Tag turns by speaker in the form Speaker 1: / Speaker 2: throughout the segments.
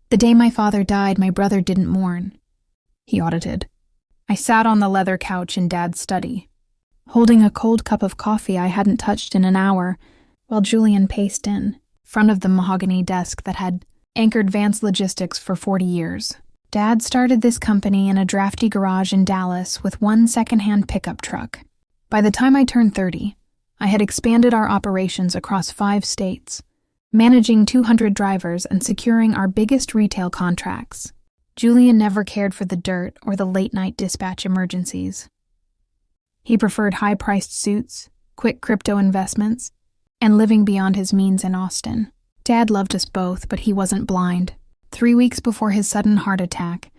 Speaker 1: The day my father died, my brother didn't mourn. He audited. I sat on the leather couch in Dad's study, holding a cold cup of coffee I hadn't touched in an hour, while Julian paced in front of the mahogany desk that had anchored Vance Logistics for 40 years. Dad started this company in a drafty garage in Dallas with one secondhand pickup truck. By the time I turned 30, I had expanded our operations across 5 states, managing 200 drivers and securing our biggest retail contracts. Julian never cared for the dirt or the late-night dispatch emergencies. He preferred high-priced suits, quick crypto investments, and living beyond his means in Austin. Dad loved us both, but he wasn't blind. 3 weeks before his sudden heart attack,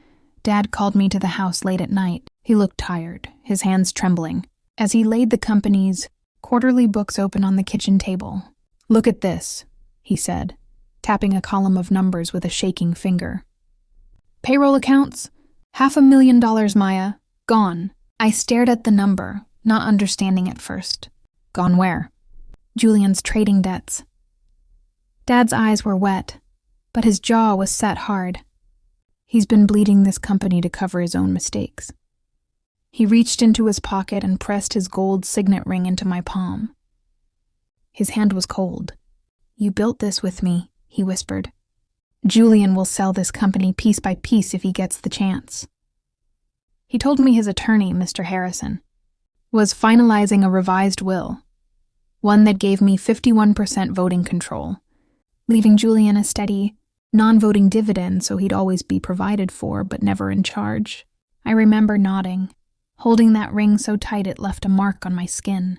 Speaker 1: Dad called me to the house late at night. He looked tired, his hands trembling, as he laid the company's quarterly books open on the kitchen table. "Look at this," he said, tapping a column of numbers with a shaking finger. "Payroll accounts? $500,000, Maya. Gone." I stared at the number, not understanding at first. Gone where? Julian's trading debts. Dad's eyes were wet, but his jaw was set hard. He's been bleeding this company to cover his own mistakes. He reached into his pocket and pressed his gold signet ring into my palm. His hand was cold. "You built this with me," he whispered. "Julian will sell this company piece by piece if he gets the chance." He told me his attorney, Mr. Harrison, was finalizing a revised will, one that gave me 51% voting control, leaving Julian a steady, non-voting dividend so he'd always be provided for but never in charge. I remember nodding, holding that ring so tight it left a mark on my skin,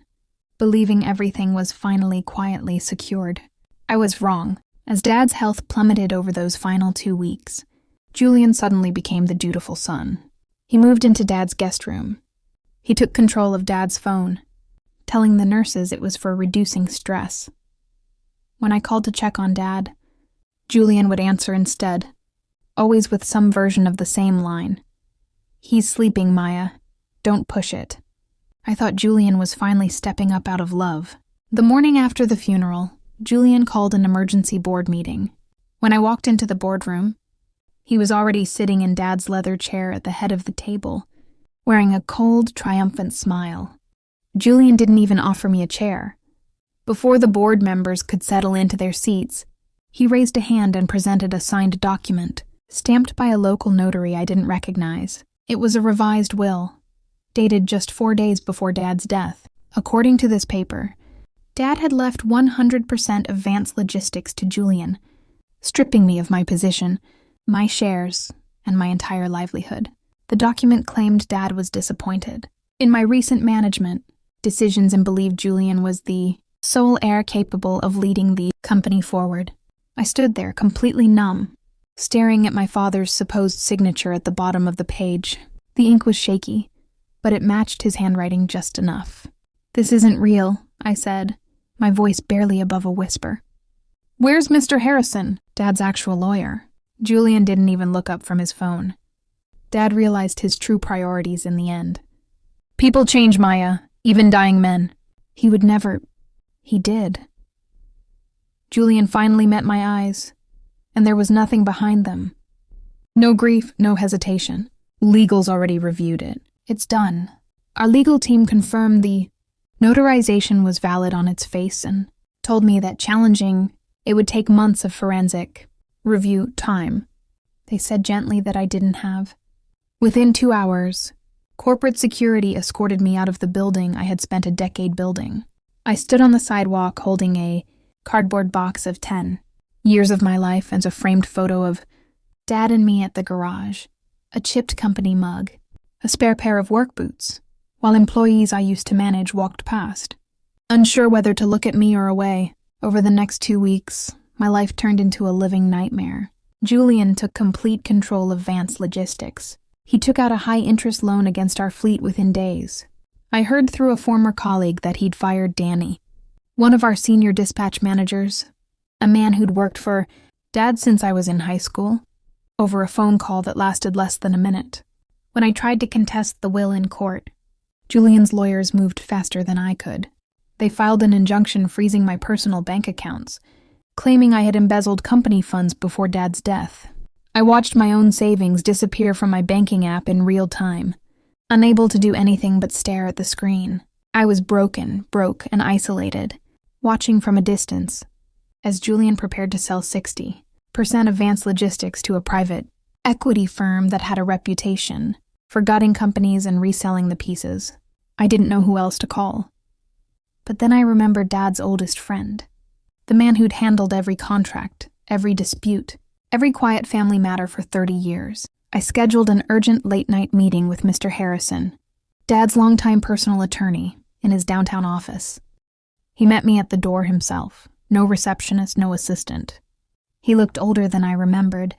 Speaker 1: believing everything was finally quietly secured. I was wrong. As Dad's health plummeted over those final 2 weeks, Julian suddenly became the dutiful son. He moved into Dad's guest room. He took control of Dad's phone, telling the nurses it was for reducing stress. When I called to check on Dad, Julian would answer instead, always with some version of the same line. "He's sleeping, Maya. Don't push it." I thought Julian was finally stepping up out of love. The morning after the funeral, Julian called an emergency board meeting. When I walked into the boardroom, he was already sitting in Dad's leather chair at the head of the table, wearing a cold, triumphant smile. Julian didn't even offer me a chair. Before the board members could settle into their seats, he raised a hand and presented a signed document, stamped by a local notary I didn't recognize. It was a revised will, dated just 4 days before Dad's death. According to this paper, Dad had left 100% of Vance Logistics to Julian, stripping me of my position, my shares, and my entire livelihood. The document claimed Dad was disappointed in my recent management decisions and believed Julian was the sole heir capable of leading the company forward. I stood there, completely numb, staring at my father's supposed signature at the bottom of the page. The ink was shaky, but it matched his handwriting just enough. "This isn't real," I said, my voice barely above a whisper. "Where's Mr. Harrison?" Dad's actual lawyer. Julian didn't even look up from his phone. Dad realized his true priorities in the end. "People change, Maya, even dying men." He would never. He did. Julian finally met my eyes, and there was nothing behind them. No grief, no hesitation. Legal's already reviewed it. It's done. Our legal team confirmed the notarization was valid on its face and told me that challenging it would take months of forensic review time. They said gently that I didn't have. Within 2 hours, corporate security escorted me out of the building I had spent a decade building. I stood on the sidewalk holding a cardboard box of 10 years of my life and a framed photo of Dad and me at the garage, a chipped company mug, a spare pair of work boots, while employees I used to manage walked past. Unsure whether to look at me or away, over the next 2 weeks, my life turned into a living nightmare. Julian took complete control of Vance Logistics. He took out a high-interest loan against our fleet within days. I heard through a former colleague that he'd fired Danny, one of our senior dispatch managers, a man who'd worked for Dad since I was in high school, over a phone call that lasted less than a minute. When I tried to contest the will in court, Julian's lawyers moved faster than I could. They filed an injunction freezing my personal bank accounts, claiming I had embezzled company funds before Dad's death. I watched my own savings disappear from my banking app in real time, unable to do anything but stare at the screen. I was broke, and isolated, watching from a distance, as Julian prepared to sell 60% of Vance Logistics to a private equity firm that had a reputation for gutting companies and reselling the pieces. I didn't know who else to call. But then I remembered Dad's oldest friend, the man who'd handled every contract, every dispute, every quiet family matter for 30 years. I scheduled an urgent late-night meeting with Mr. Harrison, Dad's longtime personal attorney, in his downtown office. He met me at the door himself, no receptionist, no assistant. He looked older than I remembered,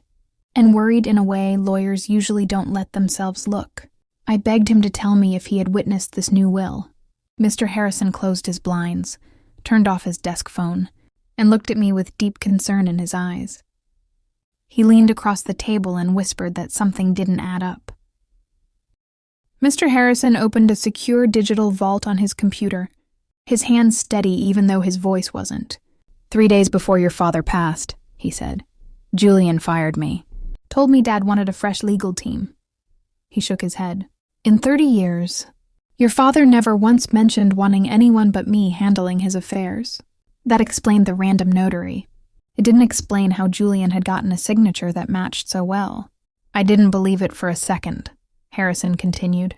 Speaker 1: and worried in a way lawyers usually don't let themselves look. I begged him to tell me if he had witnessed this new will. Mr. Harrison closed his blinds, turned off his desk phone, and looked at me with deep concern in his eyes. He leaned across the table and whispered that something didn't add up. Mr. Harrison opened a secure digital vault on his computer, his hands steady even though his voice wasn't. 3 days before your father passed, he said, Julian fired me. Told me Dad wanted a fresh legal team. He shook his head. In 30 years, your father never once mentioned wanting anyone but me handling his affairs. That explained the random notary. It didn't explain how Julian had gotten a signature that matched so well. I didn't believe it for a second, Harrison continued.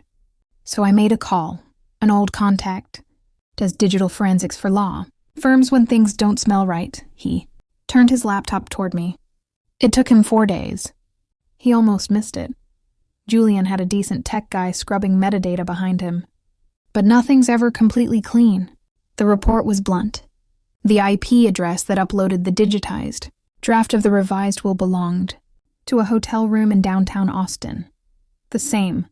Speaker 1: So I made a call, an old contact. Does digital forensics for law. Firms when things don't smell right, he turned his laptop toward me. It took him 4 days. He almost missed it. Julian had a decent tech guy scrubbing metadata behind him. But nothing's ever completely clean. The report was blunt. The IP address that uploaded the digitized draft of the revised will belonged to a hotel room in downtown Austin. The same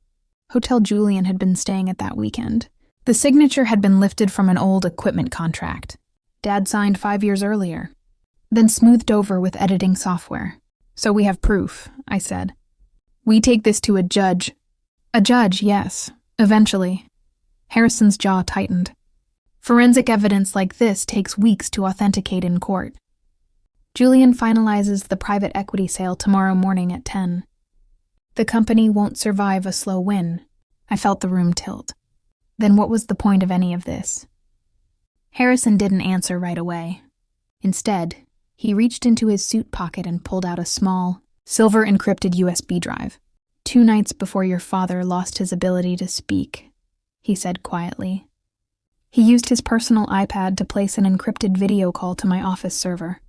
Speaker 1: hotel Julian had been staying at that weekend. The signature had been lifted from an old equipment contract Dad signed 5 years earlier, then smoothed over with editing software. So we have proof, I said. We take this to a judge. A judge, yes, eventually. Harrison's jaw tightened. Forensic evidence like this takes weeks to authenticate in court. Julian finalizes the private equity sale tomorrow morning at 10. The company won't survive a slow win. I felt the room tilt. Then what was the point of any of this? Harrison didn't answer right away. Instead, he reached into his suit pocket and pulled out a small, silver-encrypted USB drive. 2 nights before your father lost his ability to speak, he said quietly. He used his personal iPad to place an encrypted video call to my office server.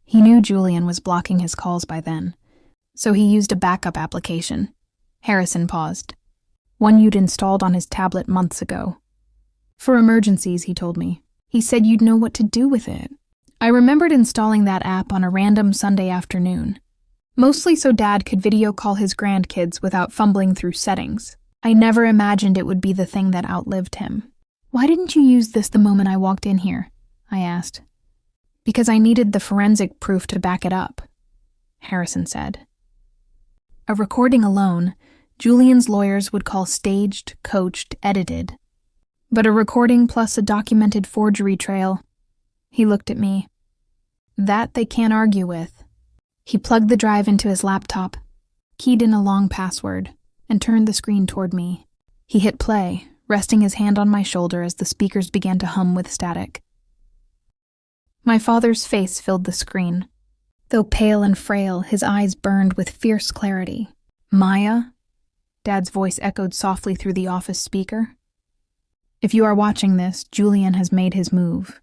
Speaker 1: He knew Julian was blocking his calls by then, so he used a backup application. Harrison paused. One you'd installed on his tablet months ago. For emergencies, he told me. He said you'd know what to do with it. I remembered installing that app on a random Sunday afternoon, mostly so Dad could video call his grandkids without fumbling through settings. I never imagined it would be the thing that outlived him. Why didn't you use this the moment I walked in here? I asked. Because I needed the forensic proof to back it up, Harrison said. A recording alone, Julian's lawyers would call staged, coached, edited. But a recording plus a documented forgery trail. He looked at me. That they can't argue with. He plugged the drive into his laptop, keyed in a long password, and turned the screen toward me. He hit play, resting his hand on my shoulder as the speakers began to hum with static. My father's face filled the screen. Though pale and frail, his eyes burned with fierce clarity. Maya? Dad's voice echoed softly through the office speaker. If you are watching this, Julian has made his move.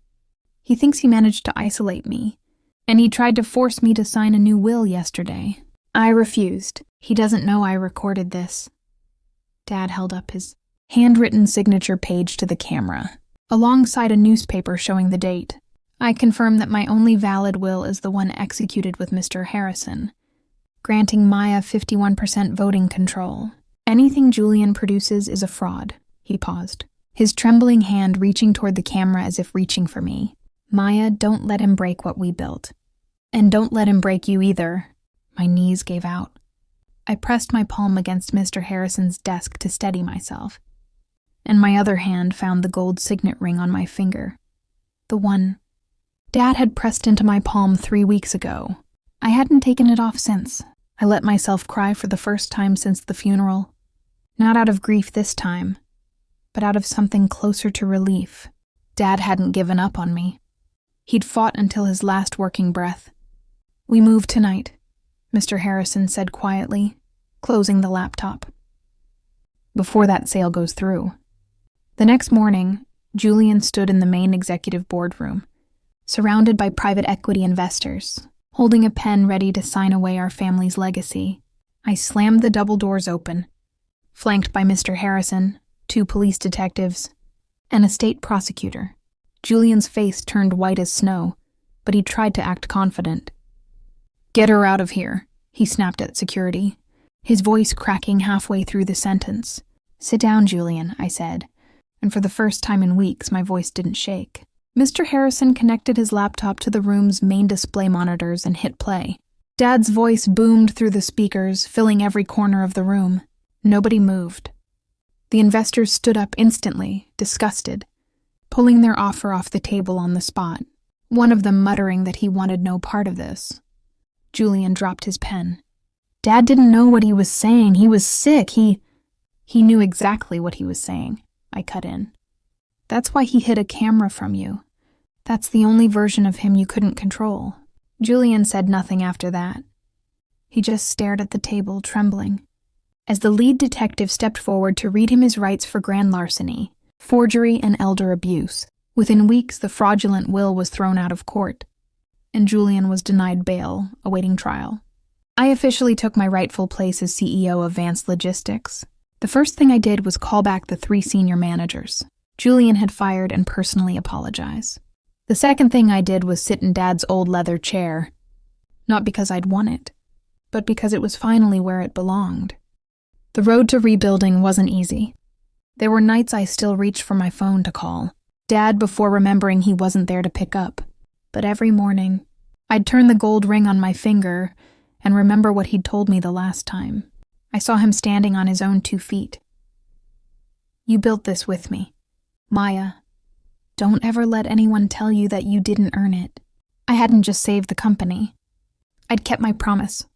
Speaker 1: He thinks he managed to isolate me, and he tried to force me to sign a new will yesterday. I refused. He doesn't know I recorded this. Dad held up his handwritten signature page to the camera, alongside a newspaper showing the date. I confirm that my only valid will is the one executed with Mr. Harrison, granting Maya 51% voting control. Anything Julian produces is a fraud. He paused, his trembling hand reaching toward the camera as if reaching for me. Maya, don't let him break what we built. And don't let him break you either. My knees gave out. I pressed my palm against Mr. Harrison's desk to steady myself, and my other hand found the gold signet ring on my finger. The one Dad had pressed into my palm 3 weeks ago. I hadn't taken it off since. I let myself cry for the first time since the funeral. Not out of grief this time, but out of something closer to relief. Dad hadn't given up on me. He'd fought until his last working breath. "We move tonight," Mr. Harrison said quietly, closing the laptop. "Before that sale goes through." The next morning, Julian stood in the main executive boardroom, surrounded by private equity investors, holding a pen ready to sign away our family's legacy. I slammed the double doors open, flanked by Mr. Harrison, 2 police detectives, and a state prosecutor. Julian's face turned white as snow, but he tried to act confident. "Get her out of here," he snapped at security, his voice cracking halfway through the sentence. "Sit down, Julian," I said, and for the first time in weeks my voice didn't shake. Mr. Harrison connected his laptop to the room's main display monitors and hit play. Dad's voice boomed through the speakers, filling every corner of the room. Nobody moved. The investors stood up instantly, disgusted, pulling their offer off the table on the spot, one of them muttering that he wanted no part of this. Julian dropped his pen. "Dad didn't know what he was saying. He was sick. He knew exactly what he was saying," I cut in. "That's why he hid a camera from you. That's the only version of him you couldn't control." Julian said nothing after that. He just stared at the table, trembling, as the lead detective stepped forward to read him his rights for grand larceny, forgery, and elder abuse. Within weeks, the fraudulent will was thrown out of court, and Julian was denied bail, awaiting trial. I officially took my rightful place as CEO of Vance Logistics. The first thing I did was call back the 3 senior managers Julian had fired and personally apologize. The second thing I did was sit in Dad's old leather chair, not because I'd won it, but because it was finally where it belonged. The road to rebuilding wasn't easy. There were nights I still reached for my phone to call Dad before remembering he wasn't there to pick up. But every morning, I'd turn the gold ring on my finger and remember what he'd told me the last time. I saw him standing on his own 2 feet. "You built this with me. Maya, don't ever let anyone tell you that you didn't earn it." I hadn't just saved the company. I'd kept my promise.